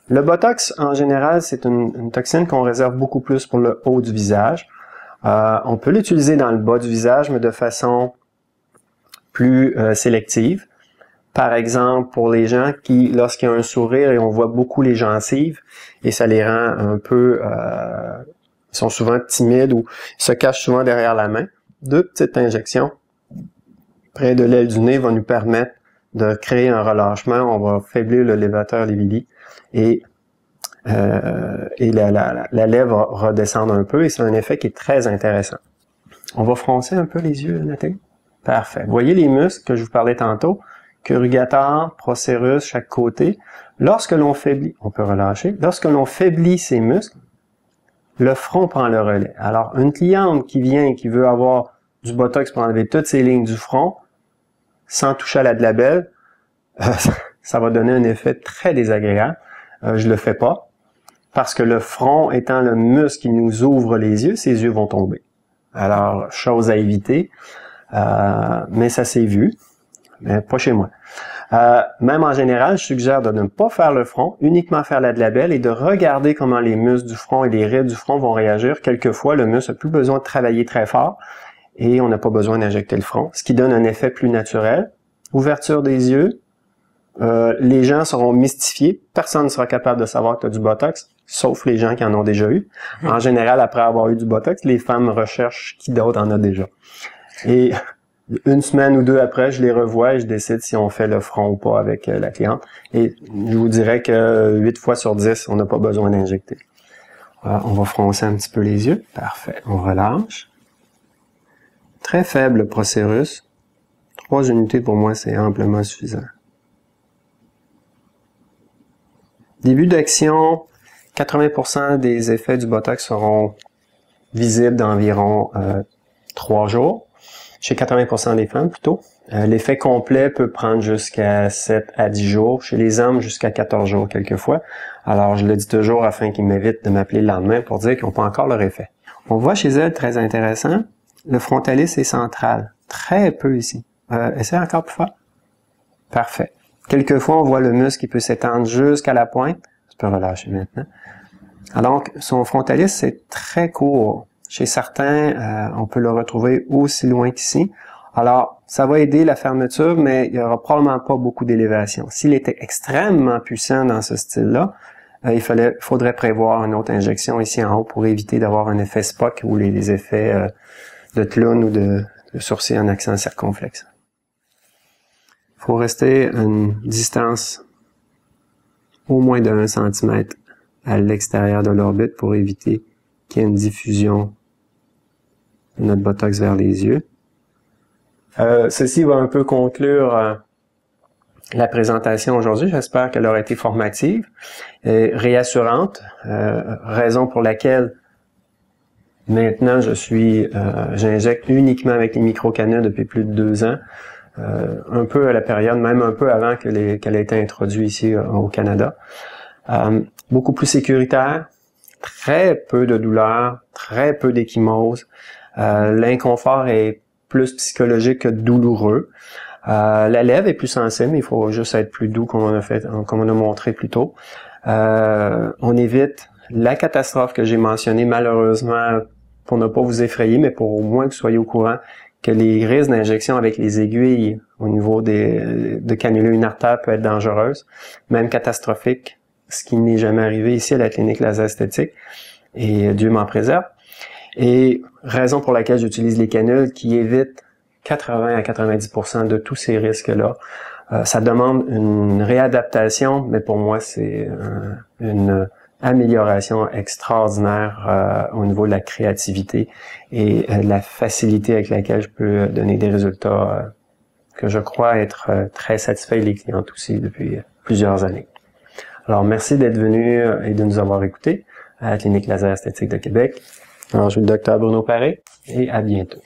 Le Botox, en général, c'est une toxine qu'on réserve beaucoup plus pour le haut du visage. On peut l'utiliser dans le bas du visage, mais de façon plus sélective. Par exemple, pour les gens qui, lorsqu'il y a un sourire et on voit beaucoup les gencives, et ça les rend un peu... ils sont souvent timides ou se cachent souvent derrière la main. 2 petites injections près de l'aile du nez vont nous permettre de créer un relâchement. On va faiblir le lévateur lévili et la lèvre va redescendre un peu et c'est un effet qui est très intéressant. On va froncer un peu les yeux, Nathalie? Parfait. Vous voyez les muscles que je vous parlais tantôt? Corrugator, procérus, chaque côté. Lorsque l'on faiblit, on peut relâcher. Lorsque l'on faiblit ces muscles, le front prend le relais. Alors, une cliente qui vient et qui veut avoir du Botox pour enlever toutes ces lignes du front, sans toucher à la glabelle, ça va donner un effet très désagréable. Je le fais pas, parce que le front étant le muscle qui nous ouvre les yeux, ses yeux vont tomber. Alors, chose à éviter, mais ça s'est vu, mais pas chez moi. Même en général, je suggère de ne pas faire le front, uniquement faire la glabelle et de regarder comment les muscles du front et les rides du front vont réagir. Quelquefois, le muscle n'a plus besoin de travailler très fort et on n'a pas besoin d'injecter le front, ce qui donne un effet plus naturel. Ouverture des yeux, les gens seront mystifiés, personne ne sera capable de savoir que tu as du Botox, sauf les gens qui en ont déjà eu. En général, après avoir eu du Botox, les femmes recherchent qui d'autre en a déjà. Et une semaine ou 2 après, je les revois et je décide si on fait le front ou pas avec la cliente. Et je vous dirais que 8 fois sur 10, on n'a pas besoin d'injecter. On va froncer un petit peu les yeux. Parfait. On relâche. Très faible procérus. 3 unités pour moi, c'est amplement suffisant. Début d'action, 80% des effets du Botox seront visibles d'environ 3 jours. Chez 80% des femmes, plutôt. L'effet complet peut prendre jusqu'à 7 à 10 jours. Chez les hommes, jusqu'à 14 jours quelquefois. Alors, je le dis toujours afin qu'ils m'évitent de m'appeler le lendemain pour dire qu'ils n'ont pas encore leur effet. On voit chez elle, très intéressant, le frontalis est central. Très peu ici. Essaye encore plus fort. Parfait. Quelquefois, on voit le muscle qui peut s'étendre jusqu'à la pointe. Tu peux relâcher maintenant. Alors, son frontalis, c'est très court. Chez certains, on peut le retrouver aussi loin qu'ici. Alors, ça va aider la fermeture, mais il n'y aura probablement pas beaucoup d'élévation. S'il était extrêmement puissant dans ce style-là, il faudrait prévoir une autre injection ici en haut pour éviter d'avoir un effet Spock ou les effets de clown ou de sourcil en accent circonflexe. Il faut rester à une distance au moins de 1 cm à l'extérieur de l'orbite pour éviter qu'il y ait une diffusion de notre Botox vers les yeux. Ceci va un peu conclure la présentation aujourd'hui. J'espère qu'elle aura été formative et réassurante, raison pour laquelle maintenant j'injecte uniquement avec les microcanules depuis plus de 2 ans. Un peu à la période, même un peu avant qu'elle ait été introduite ici au Canada. Beaucoup plus sécuritaire, très peu de douleur, très peu d'échymose. L'inconfort est plus psychologique que douloureux. La lèvre est plus sensible, il faut juste être plus doux comme on a montré plus tôt. On évite la catastrophe que j'ai mentionnée, malheureusement, pour ne pas vous effrayer, mais pour au moins que vous soyez au courant que les risques d'injection avec les aiguilles au niveau de cannuler une artère peut être dangereuse, même catastrophique, ce qui n'est jamais arrivé ici à la clinique laser esthétique, et Dieu m'en préserve. Et raison pour laquelle j'utilise les canules qui évitent 80 à 90% de tous ces risques-là. Ça demande une réadaptation, mais pour moi, c'est une amélioration extraordinaire au niveau de la créativité et la facilité avec laquelle je peux donner des résultats que je crois être très satisfaits, les clientes aussi, depuis plusieurs années. Alors, merci d'être venu et de nous avoir écoutés à la Clinique Laser Esthétique de Québec. Alors, je suis le Dr Bruno Paré et à bientôt.